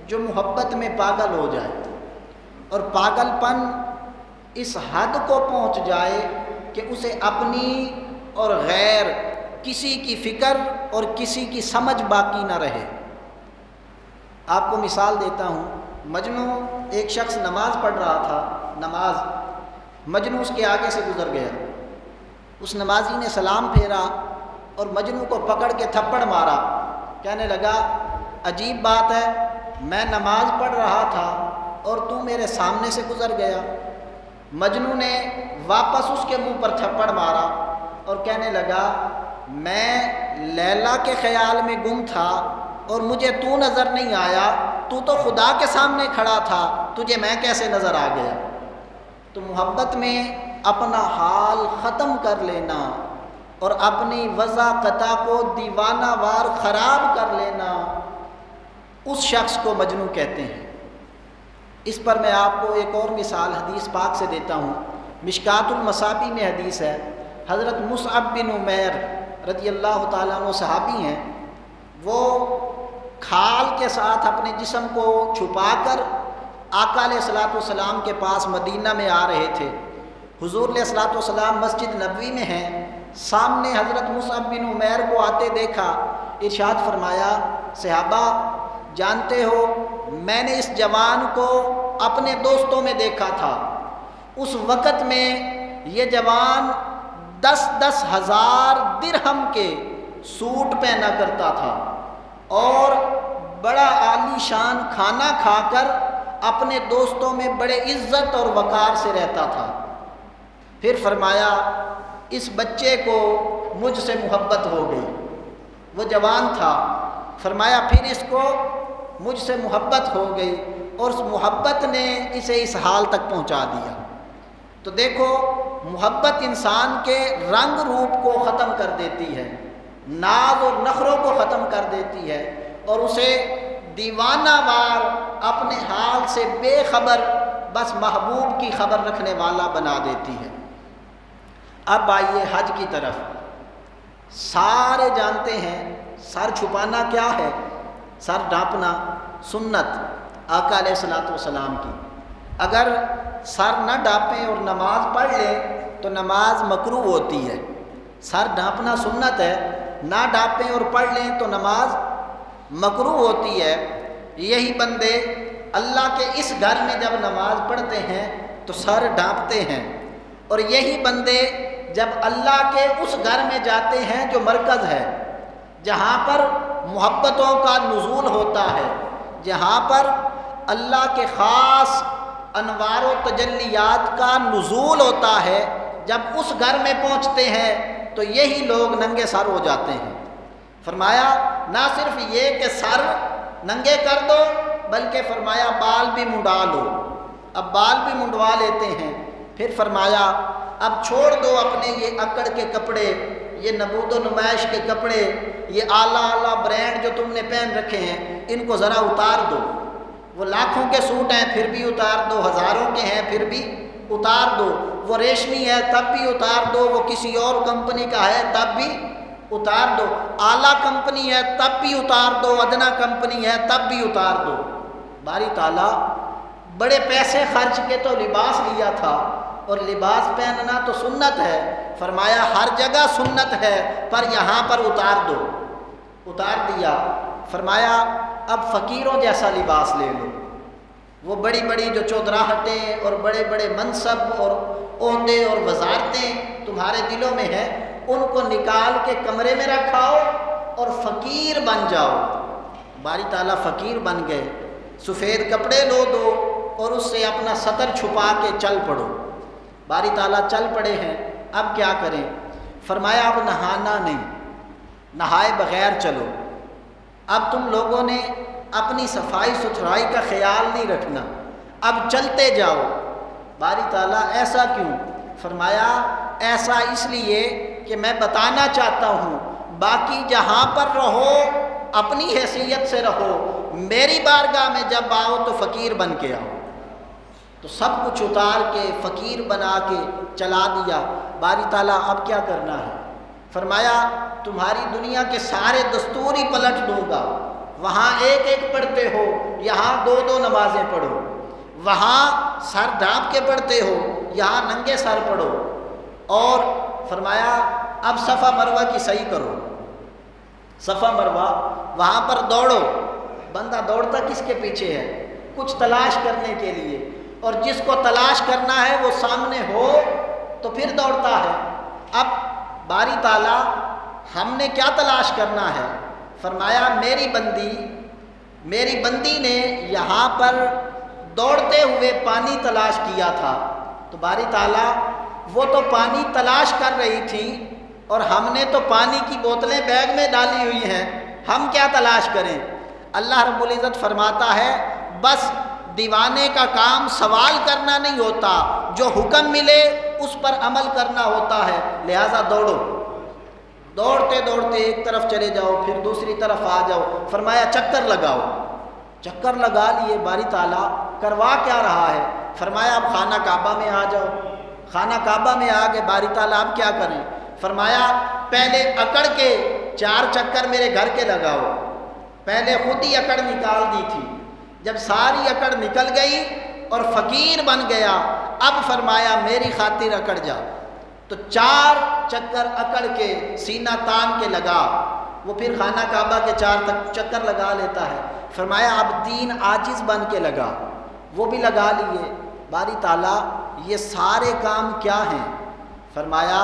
جو محبت میں پاگل ہو جائے اور پاگل پن اس حد کو پہنچ جائے کہ اسے اپنی اور غیر کسی کی فکر اور کسی کی سمجھ باقی نہ رہے۔ آپ کو مثال دیتا ہوں، مجنو ایک شخص نماز پڑھ رہا تھا، مجنو اس کے آگے سے گزر گیا، اس نمازی نے سلام پھیرا اور مجنو کو پکڑ کے تھپڑ مارا، کہنے لگا عجیب بات ہے، میں نماز پڑھ رہا تھا اور تو میرے سامنے سے گزر گیا۔ مجنو نے واپس اس کے منہ پر تھپڑ مارا اور کہنے لگا میں لیلا کے خیال میں گم تھا اور مجھے تو نظر نہیں آیا، تو خدا کے سامنے کھڑا تھا، تجھے میں کیسے نظر آ گیا؟ تو محبت میں اپنا حال ختم کر لینا اور اپنی وضع قطع کو دیوانہ وار خراب کر لینا، اس شخص کو مجنون کہتے ہیں۔ اس پر میں آپ کو ایک اور مثال حدیث پاک سے دیتا ہوں۔ مشکات المصابیح میں حدیث ہے، حضرت مصعب بن عمیر رضی اللہ تعالیٰ عنہ صحابی ہیں، وہ کھال کے ساتھ اپنے جسم کو چھپا کر آقا علیہ الصلوۃ والسلام کے پاس مدینہ میں آ رہے تھے۔ حضور علیہ الصلوۃ والسلام مسجد نبوی میں ہیں، سامنے حضرت مصعب بن عمیر کو آتے دیکھا، ارشاد فرمایا صحابہ جانتے ہو میں نے اس جوان کو اپنے دوستوں میں دیکھا تھا، اس وقت میں یہ جوان 10,000 ہزار درہم کے سوٹ پہنا کرتا تھا اور بڑا عالی شان کھانا کھا کر اپنے دوستوں میں بڑے عزت اور وقار سے رہتا تھا۔ پھر فرمایا اس بچے کو مجھ سے محبت ہو گئی، وہ جوان تھا، فرمایا پھر اس کو مجھ سے محبت ہو گئی اور اس محبت نے اسے اس حال تک پہنچا دیا۔ تو دیکھو محبت انسان کے رنگ روپ کو ختم کر دیتی ہے، ناز اور نخروں کو ختم کر دیتی ہے اور اسے دیوانہ وار اپنے حال سے بے خبر بس محبوب کی خبر رکھنے والا بنا دیتی ہے۔ اب آئیے حج کی طرف۔ سارے جانتے ہیں سر چھپانا کیا ہے، سر ڈھانپنا سنت آقا علیہ الصلوۃ والسلام کی۔ اگر سر نہ ڈھانپیں اور نماز پڑھ لیں تو نماز مکروہ ہوتی ہے۔ سر ڈھانپنا سنت ہے، نہ ڈھانپیں اور پڑھ لیں تو نماز مکروہ ہوتی ہے۔ یہی بندے اللہ کے اس گھر میں جب نماز پڑھتے ہیں تو سر ڈھانپتے ہیں، اور یہی بندے جب اللہ کے اس گھر میں جاتے ہیں جو مرکز ہے، جہاں پر محبتوں کا نزول ہوتا ہے، جہاں پر اللہ کے خاص انوار و تجلیات کا نزول ہوتا ہے، جب اس گھر میں پہنچتے ہیں تو یہی لوگ ننگے سر ہو جاتے ہیں۔ فرمایا نہ صرف یہ کہ سر ننگے کر دو بلکہ فرمایا بال بھی منڈا لو۔ اب بال بھی منڈوا لیتے ہیں، پھر فرمایا اب چھوڑ دو اپنے یہ اکڑ کے کپڑے، یہ نبود و نمائش کے کپڑے، یہ اعلیٰ اعلیٰ برانڈ جو تم نے پہن رکھے ہیں ان کو ذرا اتار دو۔ وہ لاکھوں کے سوٹ ہیں پھر بھی اتار دو، ہزاروں کے ہیں پھر بھی اتار دو، وہ ریشمی ہے تب بھی اتار دو، وہ کسی اور کمپنی کا ہے تب بھی اتار دو، اعلیٰ کمپنی ہے تب بھی اتار دو، ادنا کمپنی ہے تب بھی اتار دو۔ باری تعالیٰ بڑے پیسے خرچ کے تو لباس لیا تھا، اور لباس پہننا تو سنت ہے، فرمایا ہر جگہ سنت ہے پر یہاں پر اتار دو۔ اتار دیا، فرمایا اب فقیروں جیسا لباس لے لو۔ وہ بڑی بڑی جو چودراہٹیں اور بڑے بڑے منصب اور عہدے اور وزارتیں تمہارے دلوں میں ہیں، ان کو نکال کے کمرے میں رکھاؤ اور فقیر بن جاؤ۔ باری تعالیٰ فقیر بن گئے، سفید کپڑے لو دو اور اس سے اپنا سطر چھپا کے چل پڑو۔ باری تعالیٰ چل پڑے ہیں، اب کیا کریں؟ فرمایا اب نہانا نہیں، نہائے بغیر چلو۔ اب تم لوگوں نے اپنی صفائی ستھرائی کا خیال نہیں رکھنا، اب چلتے جاؤ۔ باری تعالیٰ ایسا کیوں؟ فرمایا ایسا اس لیے کہ میں بتانا چاہتا ہوں باقی جہاں پر رہو اپنی حیثیت سے رہو، میری بارگاہ میں جب آؤ تو فقیر بن کے آؤ۔ تو سب کچھ اتار کے فقیر بنا کے چلا دیا۔ باری تعالیٰ اب کیا کرنا ہے؟ فرمایا تمہاری دنیا کے سارے دستور ہی پلٹ دوں گا، وہاں ایک ایک پڑھتے ہو، یہاں 2 نمازیں پڑھو، وہاں سر ڈھانپ کے پڑھتے ہو، یہاں ننگے سر پڑھو، اور فرمایا اب صفا مروہ کی صحیح کرو، صفا مروہ وہاں پر دوڑو۔ بندہ دوڑتا کس کے پیچھے ہے؟ کچھ تلاش کرنے کے لیے، اور جس کو تلاش کرنا ہے وہ سامنے ہو تو پھر دوڑتا ہے۔ اب باری تعالیٰ ہم نے کیا تلاش کرنا ہے؟ فرمایا میری بندی نے یہاں پر دوڑتے ہوئے پانی تلاش کیا تھا، تو باری تعالیٰ وہ تو پانی تلاش کر رہی تھی اور ہم نے تو پانی کی بوتلیں بیگ میں ڈالی ہوئی ہیں، ہم کیا تلاش کریں؟ اللہ رب العزت فرماتا ہے بس دیوانے کا کام سوال کرنا نہیں ہوتا، جو حکم ملے اس پر عمل کرنا ہوتا ہے، لہٰذا دوڑو۔ دوڑتے دوڑتے ایک طرف چلے جاؤ، پھر دوسری طرف آ جاؤ۔ فرمایا چکر لگاؤ، چکر لگا لیے۔ باری تعالیٰ کروا کیا رہا ہے؟ فرمایا اب خانہ کعبہ میں آ جاؤ۔ خانہ کعبہ میں آ گئے، باری تعالیٰ اب کیا کریں؟ فرمایا پہلے اکڑ کے 4 چکر میرے گھر کے لگاؤ۔ پہلے خود ہی اکڑ نکال دی تھی، جب ساری اکڑ نکل گئی اور فقیر بن گیا، اب فرمایا میری خاطر اکڑ جا۔ تو 4 چکر اکڑ کے سینہ تان کے لگا، وہ پھر خانہ کعبہ کے 4 چکر لگا لیتا ہے۔ فرمایا اب 3 عاجز بن کے لگا، وہ بھی لگا لیے۔ باری تعالیٰ یہ سارے کام کیا ہیں؟ فرمایا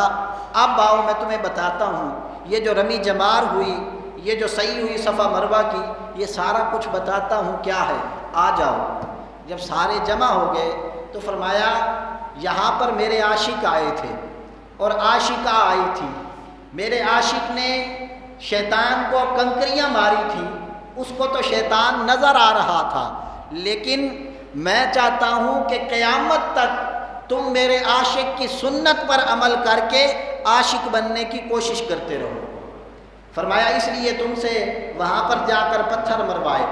اب آؤ میں تمہیں بتاتا ہوں، یہ جو رمی جمار ہوئی، یہ جو صحیح ہوئی صفا مروہ کی، یہ سارا کچھ بتاتا ہوں کیا ہے، آ جاؤ۔ جب سارے جمع ہو گئے تو فرمایا یہاں پر میرے عاشق آئے تھے اور عاشقہ آئی تھی۔ میرے عاشق نے شیطان کو کنکریاں ماری تھی، اس کو تو شیطان نظر آ رہا تھا، لیکن میں چاہتا ہوں کہ قیامت تک تم میرے عاشق کی سنت پر عمل کر کے عاشق بننے کی کوشش کرتے رہو۔ فرمایا اس لیے تم سے وہاں پر جا کر پتھر مروائے۔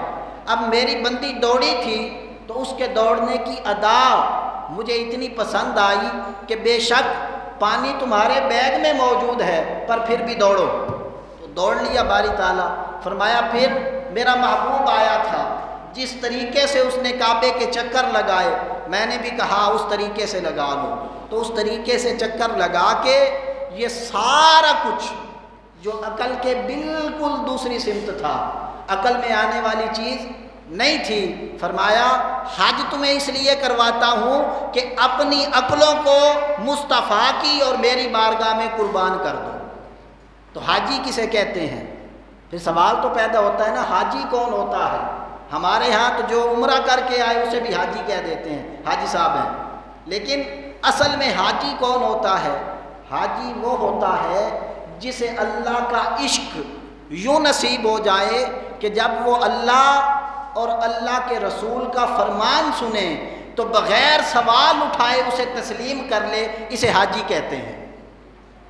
اب میری بندی دوڑی تھی تو اس کے دوڑنے کی ادا مجھے اتنی پسند آئی کہ بے شک پانی تمہارے بیگ میں موجود ہے پر پھر بھی دوڑو، تو دوڑ لیا باری تعالیٰ۔ فرمایا پھر میرا محبوب آیا تھا، جس طریقے سے اس نے کعبے کے چکر لگائے میں نے بھی کہا اس طریقے سے لگا لو، تو اس طریقے سے چکر لگا کے یہ سارا کچھ جو عقل کے بالکل دوسری سمت تھا، عقل میں آنے والی چیز نہیں تھی، فرمایا حج تمہیں اس لیے کرواتا ہوں کہ اپنی عقلوں کو مصطفیٰ کی اور میری بارگاہ میں قربان کر دو۔ تو حاجی کسے کہتے ہیں؟ پھر سوال تو پیدا ہوتا ہے نا، حاجی کون ہوتا ہے؟ ہمارے ہاں تو جو عمرہ کر کے آئے اسے بھی حاجی کہہ دیتے ہیں، حاجی صاحب ہیں، لیکن اصل میں حاجی کون ہوتا ہے؟ حاجی وہ ہوتا ہے جسے اللہ کا عشق یوں نصیب ہو جائے کہ جب وہ اللہ اور اللہ کے رسول کا فرمان سنے تو بغیر سوال اٹھائے اسے تسلیم کر لے، اسے حاجی کہتے ہیں۔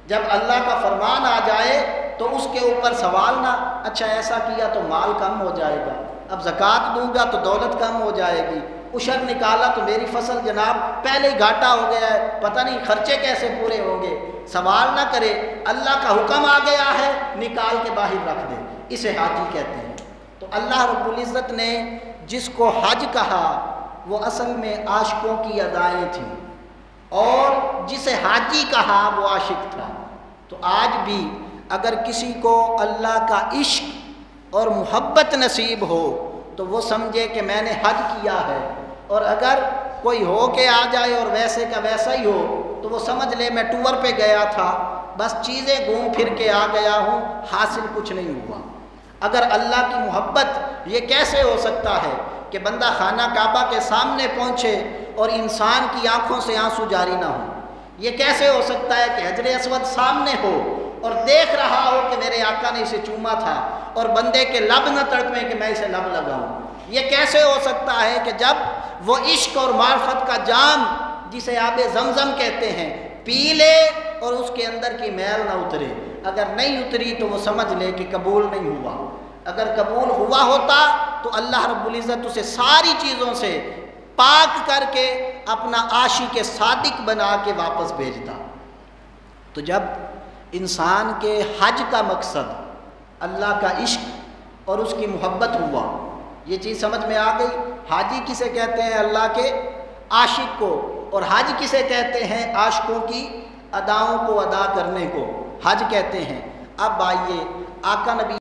جب اللہ کا فرمان آ جائے تو اس کے اوپر سوال نہ، اچھا ایسا کیا تو مال کم ہو جائے گا، اب زکوٰۃ دوں گا تو دولت کم ہو جائے گی، عشر نکالا تو میری فصل جناب پہلے ہی گھاٹا ہو گیا ہے، پتہ نہیں خرچے کیسے پورے ہوں گے، سوال نہ کرے، اللہ کا حکم آ گیا ہے نکال کے باہر رکھ دے، اسے حاجی کہتے ہیں۔ تو اللہ رب العزت نے جس کو حج کہا وہ اصل میں عاشقوں کی ادائیں تھیں، اور جسے حاجی کہا وہ عاشق تھا۔ تو آج بھی اگر کسی کو اللہ کا عشق اور محبت نصیب ہو تو وہ سمجھے کہ میں نے حج کیا ہے، اور اگر کوئی ہو کے آ جائے اور ویسے کا ویسا ہی ہو تو وہ سمجھ لے میں ٹور پہ گیا تھا، بس چیزیں گھوم پھر کے آ گیا ہوں، حاصل کچھ نہیں ہوا۔ اگر اللہ کی محبت یہ کیسے ہو سکتا ہے کہ بندہ خانہ کعبہ کے سامنے پہنچے اور انسان کی آنکھوں سے آنسو جاری نہ ہو؟ یہ کیسے ہو سکتا ہے کہ حجر اسود سامنے ہو اور دیکھ رہا ہو کہ میرے آقا نے اسے چوما تھا اور بندے کے لب نہ تڑپیں کہ میں اسے لب لگاؤں؟ یہ کیسے ہو سکتا ہے کہ جب وہ عشق اور معرفت کا جام جسے آب زمزم کہتے ہیں پی لے اور اس کے اندر کی میل نہ اترے؟ اگر نہیں اتری تو وہ سمجھ لے کہ قبول نہیں ہوا۔ اگر قبول ہوا ہوتا تو اللہ رب العزت اسے ساری چیزوں سے پاک کر کے اپنا عاشق صادق بنا کے واپس بھیجتا۔ تو جب انسان کے حج کا مقصد اللہ کا عشق اور اس کی محبت ہوا یہ چیز سمجھ میں آ گئی؟ حاجی کسے کہتے ہیں؟ اللہ کے عاشق کو. اور حج کسے کہتے ہیں؟ عاشقوں کی اداؤں کو ادا کرنے کو حج کہتے ہیں. اب آئیے آقا نبی